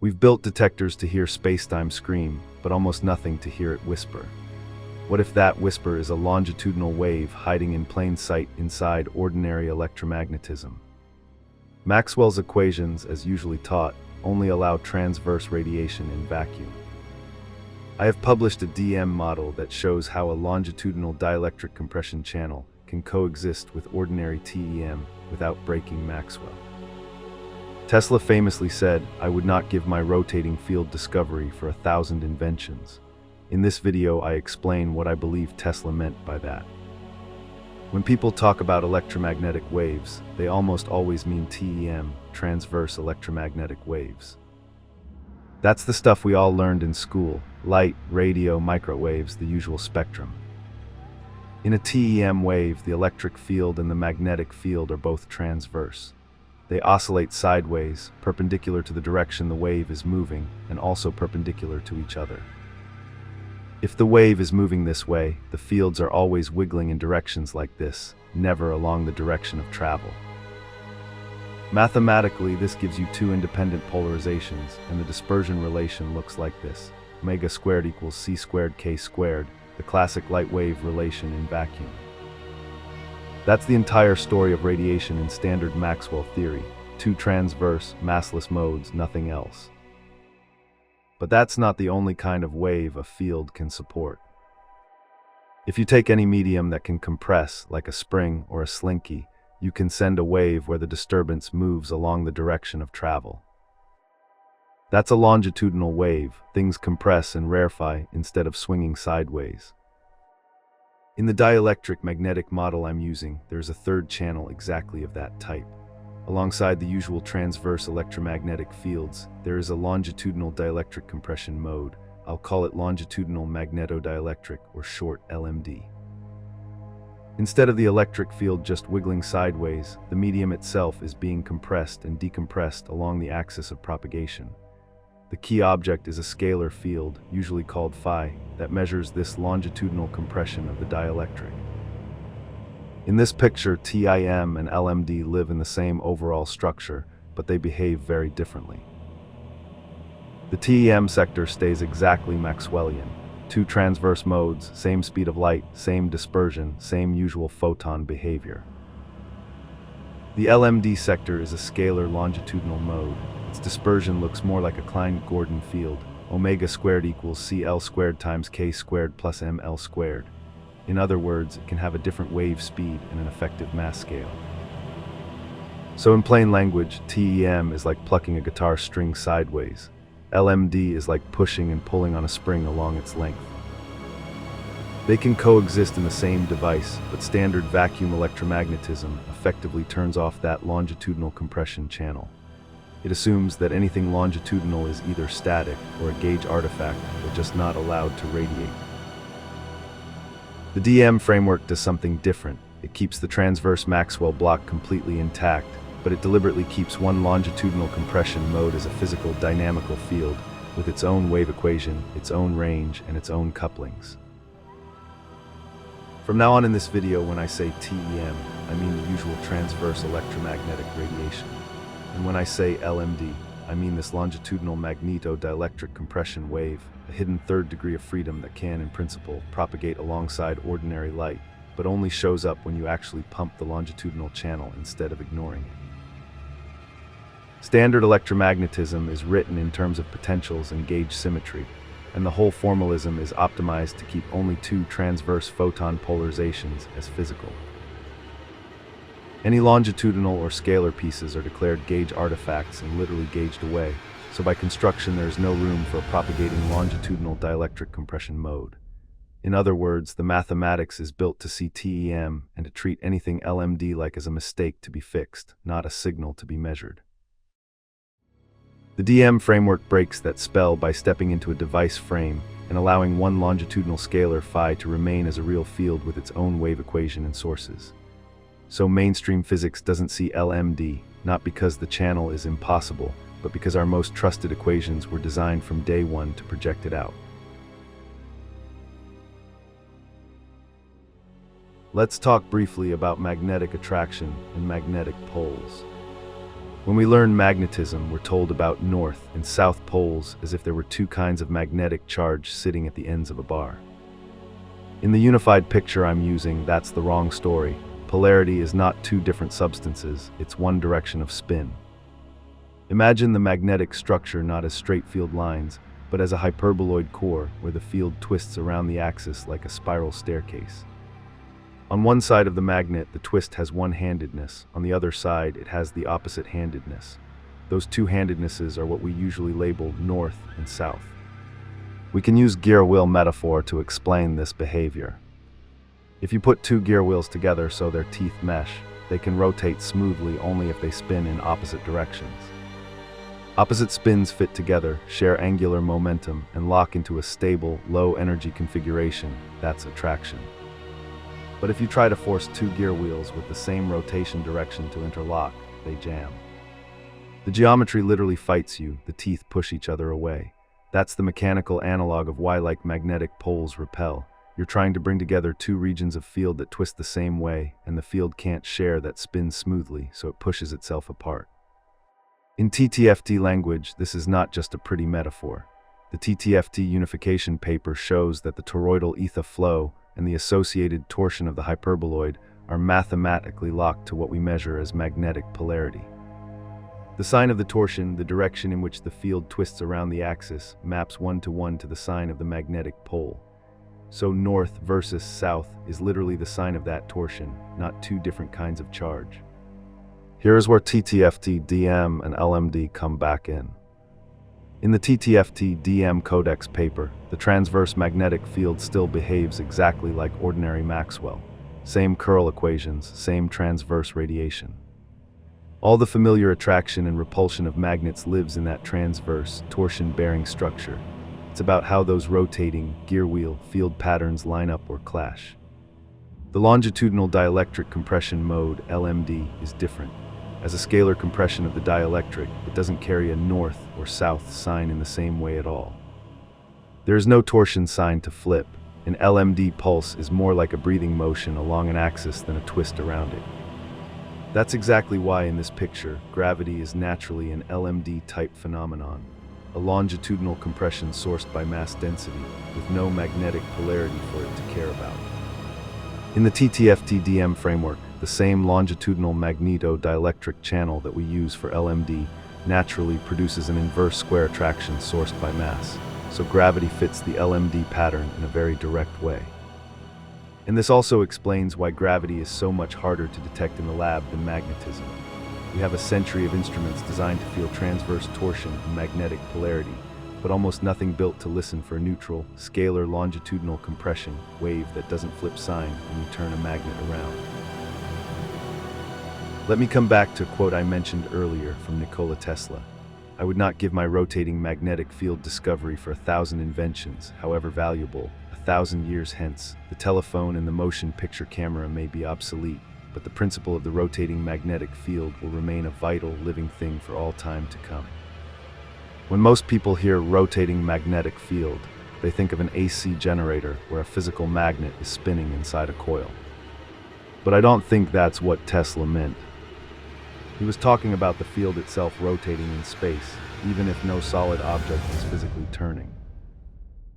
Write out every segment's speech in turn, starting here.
We've built detectors to hear spacetime scream, but almost nothing to hear it whisper. What if that whisper is a longitudinal wave hiding in plain sight inside ordinary electromagnetism? Maxwell's equations, as usually taught, only allow transverse radiation in vacuum. I have published a DM model that shows how a longitudinal dielectric compression channel can coexist with ordinary TEM without breaking Maxwell. Tesla famously said, "I would not give my rotating field discovery for 1,000 inventions." In this video, I explain what I believe Tesla meant by that. When people talk about electromagnetic waves, they almost always mean TEM, transverse electromagnetic waves. That's the stuff we all learned in school: light, radio, microwaves, the usual spectrum. In a TEM wave, the electric field and the magnetic field are both transverse. They oscillate sideways, perpendicular to the direction the wave is moving, and also perpendicular to each other. If the wave is moving this way, the fields are always wiggling in directions like this, never along the direction of travel. Mathematically, this gives you two independent polarizations, and the dispersion relation looks like this: omega squared equals c squared k squared, the classic light wave relation in vacuum. That's the entire story of radiation in standard Maxwell theory: two transverse, massless modes, nothing else. But that's not the only kind of wave a field can support. If you take any medium that can compress, like a spring or a slinky, you can send a wave where the disturbance moves along the direction of travel. That's a longitudinal wave. Things compress and rarefy instead of swinging sideways. In the dielectric magnetic model I'm using, there's a third channel exactly of that type. Alongside the usual transverse electromagnetic fields, there is a longitudinal dielectric compression mode. I'll call it longitudinal magnetodielectric, or short LMD. Instead of the electric field just wiggling sideways, the medium itself is being compressed and decompressed along the axis of propagation. The key object is a scalar field, usually called phi, that measures this longitudinal compression of the dielectric. In this picture, TEM and LMD live in the same overall structure, but they behave very differently. The TEM sector stays exactly Maxwellian. Two transverse modes, same speed of light, same dispersion, same usual photon behavior. The LMD sector is a scalar longitudinal mode. Its dispersion looks more like a Klein-Gordon field. Omega squared equals CL squared times K squared plus ML squared. In other words, it can have a different wave speed and an effective mass scale. So in plain language, TEM is like plucking a guitar string sideways. LMD is like pushing and pulling on a spring along its length. They can coexist in the same device, but standard vacuum electromagnetism effectively turns off that longitudinal compression channel. It assumes that anything longitudinal is either static or a gauge artifact, or just not allowed to radiate. The DM framework does something different. It keeps the transverse Maxwell block completely intact, but it deliberately keeps one longitudinal compression mode as a physical dynamical field with its own wave equation, its own range, and its own couplings. From now on in this video, when I say TEM, I mean the usual transverse electromagnetic radiation. And when I say LMD, I mean this longitudinal magnetodielectric compression wave, a hidden third degree of freedom that can, in principle, propagate alongside ordinary light, but only shows up when you actually pump the longitudinal channel instead of ignoring it. Standard electromagnetism is written in terms of potentials and gauge symmetry, and the whole formalism is optimized to keep only two transverse photon polarizations as physical. Any longitudinal or scalar pieces are declared gauge artifacts and literally gauged away, so by construction there is no room for a propagating longitudinal dielectric compression mode. In other words, the mathematics is built to see TEM and to treat anything LMD like as a mistake to be fixed, not a signal to be measured. The DM framework breaks that spell by stepping into a device frame and allowing one longitudinal scalar phi to remain as a real field with its own wave equation and sources. So mainstream physics doesn't see LMD, not because the channel is impossible, but because our most trusted equations were designed from day one to project it out. Let's talk briefly about magnetic attraction and magnetic poles. When we learn magnetism, we're told about north and south poles as if there were two kinds of magnetic charge sitting at the ends of a bar. In the unified picture I'm using, that's the wrong story. Polarity is not two different substances, it's one direction of spin. Imagine the magnetic structure not as straight field lines, but as a hyperboloid core where the field twists around the axis like a spiral staircase. On one side of the magnet, the twist has one-handedness. On the other side, it has the opposite-handedness. Those two-handednesses are what we usually label north and south. We can use gear wheel metaphor to explain this behavior. If you put two gear wheels together so their teeth mesh, they can rotate smoothly only if they spin in opposite directions. Opposite spins fit together, share angular momentum, and lock into a stable, low-energy configuration. That's attraction. But if you try to force two gear wheels with the same rotation direction to interlock, they jam. The geometry literally fights you, the teeth push each other away. That's the mechanical analog of why, like magnetic poles, repel. You're trying to bring together two regions of field that twist the same way, and the field can't share that spins smoothly, so it pushes itself apart. In TTFT language, this is not just a pretty metaphor. The TTFT unification paper shows that the toroidal ether flow and the associated torsion of the hyperboloid are mathematically locked to what we measure as magnetic polarity. The sign of the torsion, the direction in which the field twists around the axis, maps one-to-one to the sign of the magnetic pole. So north versus south is literally the sign of that torsion, not two different kinds of charge. Here is where TTFT DM and LMD come back in. In the TTFT DM codex paper, the transverse magnetic field still behaves exactly like ordinary Maxwell. Same curl equations, same transverse radiation. All the familiar attraction and repulsion of magnets lives in that transverse, torsion-bearing structure. It's about how those rotating, gear wheel, field patterns line up or clash. The longitudinal dielectric compression mode, LMD, is different. As a scalar compression of the dielectric, it doesn't carry a north or south sign in the same way at all. There is no torsion sign to flip. An LMD pulse is more like a breathing motion along an axis than a twist around it. That's exactly why in this picture, gravity is naturally an LMD-type phenomenon, a longitudinal compression sourced by mass density with no magnetic polarity for it to care about. In the TTFT DM framework, the same longitudinal magneto-dielectric channel that we use for LMD naturally produces an inverse square attraction sourced by mass, so gravity fits the LMD pattern in a very direct way. And this also explains why gravity is so much harder to detect in the lab than magnetism. We have a century of instruments designed to feel transverse torsion and magnetic polarity, but almost nothing built to listen for a neutral, scalar longitudinal compression wave that doesn't flip sign when you turn a magnet around. Let me come back to a quote I mentioned earlier from Nikola Tesla. I would not give my rotating magnetic field discovery for 1,000 inventions, however valuable. 1,000 years hence, the telephone and the motion picture camera may be obsolete, but the principle of the rotating magnetic field will remain a vital, living thing for all time to come. When most people hear rotating magnetic field, they think of an AC generator where a physical magnet is spinning inside a coil. But I don't think that's what Tesla meant. He was talking about the field itself rotating in space, even if no solid object is physically turning.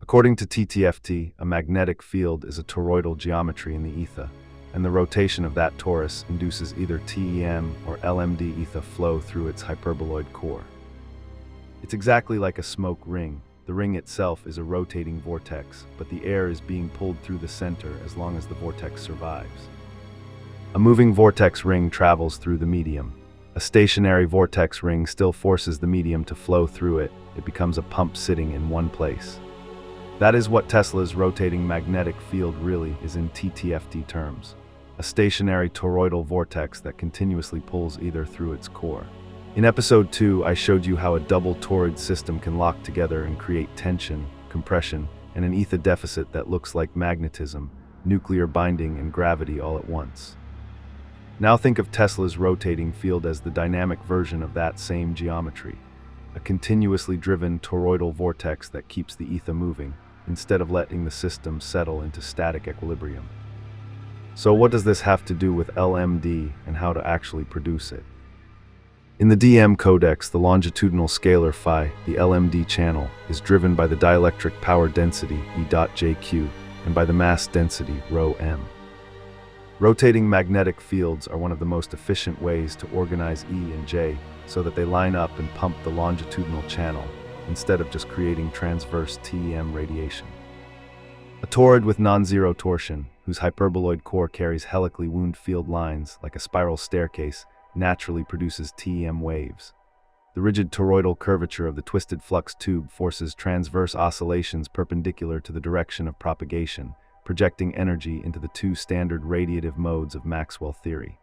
According to TTFT, a magnetic field is a toroidal geometry in the ether, and the rotation of that torus induces either TEM or LMD ether flow through its hyperboloid core. It's exactly like a smoke ring. The ring itself is a rotating vortex, but the air is being pulled through the center as long as the vortex survives. A moving vortex ring travels through the medium. A stationary vortex ring still forces the medium to flow through it. It becomes a pump sitting in one place. That is what Tesla's rotating magnetic field really is in TTFT terms. A stationary toroidal vortex that continuously pulls ether through its core. In episode 2, I showed you how a double toroid system can lock together and create tension, compression, and an ether deficit that looks like magnetism, nuclear binding, and gravity all at once. Now think of Tesla's rotating field as the dynamic version of that same geometry. A continuously driven toroidal vortex that keeps the ether moving, instead of letting the system settle into static equilibrium. So what does this have to do with LMD and how to actually produce it? In the DM codex, the longitudinal scalar phi, the LMD channel, is driven by the dielectric power density E.JQ and by the mass density ρm. Rotating magnetic fields are one of the most efficient ways to organize E and J so that they line up and pump the longitudinal channel, instead of just creating transverse TEM radiation. A toroid with non-zero torsion, whose hyperboloid core carries helically wound field lines like a spiral staircase, naturally produces TEM waves. The rigid toroidal curvature of the twisted flux tube forces transverse oscillations perpendicular to the direction of propagation, projecting energy into the two standard radiative modes of Maxwell theory.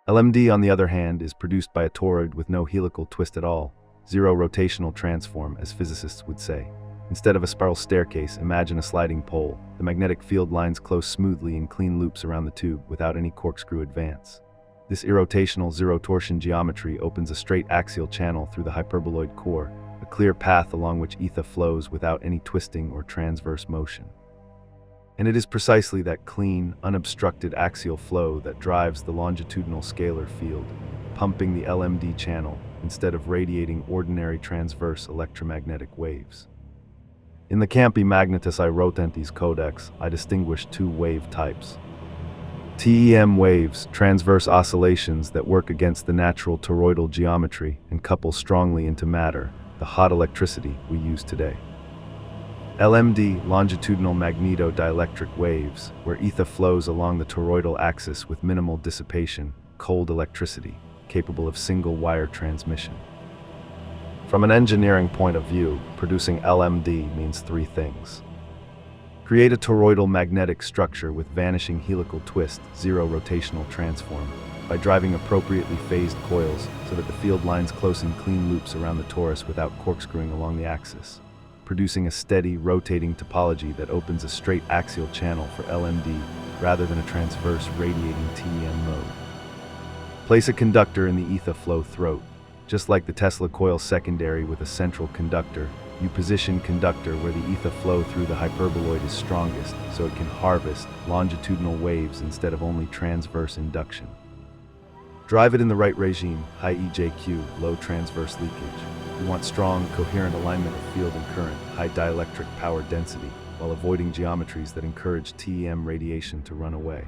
LMD, on the other hand, is produced by a toroid with no helical twist at all, zero rotational transform, as physicists would say. Instead of a spiral staircase, imagine a sliding pole. The magnetic field lines close smoothly in clean loops around the tube without any corkscrew advance. This irrotational zero torsion geometry opens a straight axial channel through the hyperboloid core, a clear path along which ether flows without any twisting or transverse motion. And it is precisely that clean, unobstructed axial flow that drives the longitudinal scalar field, pumping the LMD channel instead of radiating ordinary transverse electromagnetic waves. In the Campi Magnetis Irotantes Codex, I distinguish two wave types. TEM waves, transverse oscillations that work against the natural toroidal geometry and couple strongly into matter, the hot electricity we use today. LMD, longitudinal magneto-dielectric waves, where ether flows along the toroidal axis with minimal dissipation, cold electricity, capable of single-wire transmission. From an engineering point of view, producing LMD means three things. Create a toroidal magnetic structure with vanishing helical twist, zero rotational transform, by driving appropriately phased coils so that the field lines close in clean loops around the torus without corkscrewing along the axis, producing a steady, rotating topology that opens a straight axial channel for LMD rather than a transverse radiating TEM mode. Place a conductor in the ether flow throat. Just like the Tesla coil secondary with a central conductor, you position conductor where the ether flow through the hyperboloid is strongest, so it can harvest longitudinal waves instead of only transverse induction. Drive it in the right regime, high EJQ, low transverse leakage. You want strong, coherent alignment of field and current, high dielectric power density, while avoiding geometries that encourage TEM radiation to run away.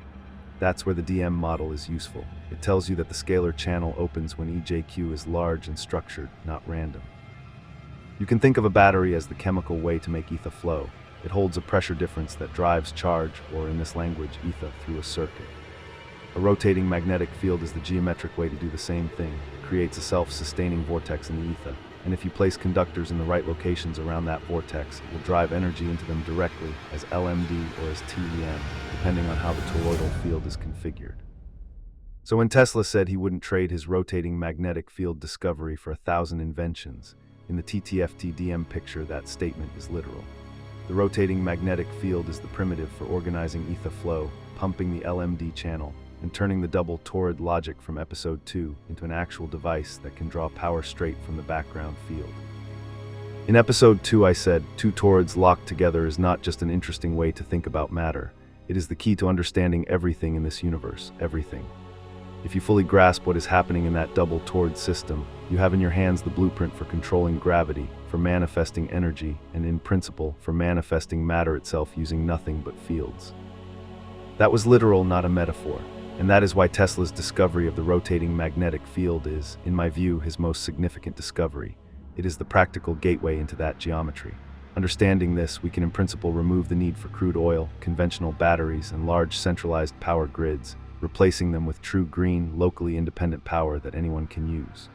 That's where the DM model is useful. It tells you that the scalar channel opens when EJQ is large and structured, not random. You can think of a battery as the chemical way to make ether flow. It holds a pressure difference that drives charge, or in this language, ether, through a circuit. A rotating magnetic field is the geometric way to do the same thing. It creates a self-sustaining vortex in the ether, and if you place conductors in the right locations around that vortex, it will drive energy into them directly as LMD or as TEM, depending on how the toroidal field is configured. So when Tesla said he wouldn't trade his rotating magnetic field discovery for 1,000 inventions, in the TTFT DM picture that statement is literal. The rotating magnetic field is the primitive for organizing ether flow, pumping the LMD channel, and turning the double toroid logic from episode 2 into an actual device that can draw power straight from the background field. In episode 2 I said, two toroids locked together is not just an interesting way to think about matter, it is the key to understanding everything in this universe, everything. If you fully grasp what is happening in that double toroid system, you have in your hands the blueprint for controlling gravity, for manifesting energy, and in principle, for manifesting matter itself using nothing but fields. That was literal, not a metaphor. And that is why Tesla's discovery of the rotating magnetic field is, in my view, his most significant discovery. It is the practical gateway into that geometry. Understanding this, we can in principle remove the need for crude oil, conventional batteries, and large centralized power grids, replacing them with true green, locally independent power that anyone can use.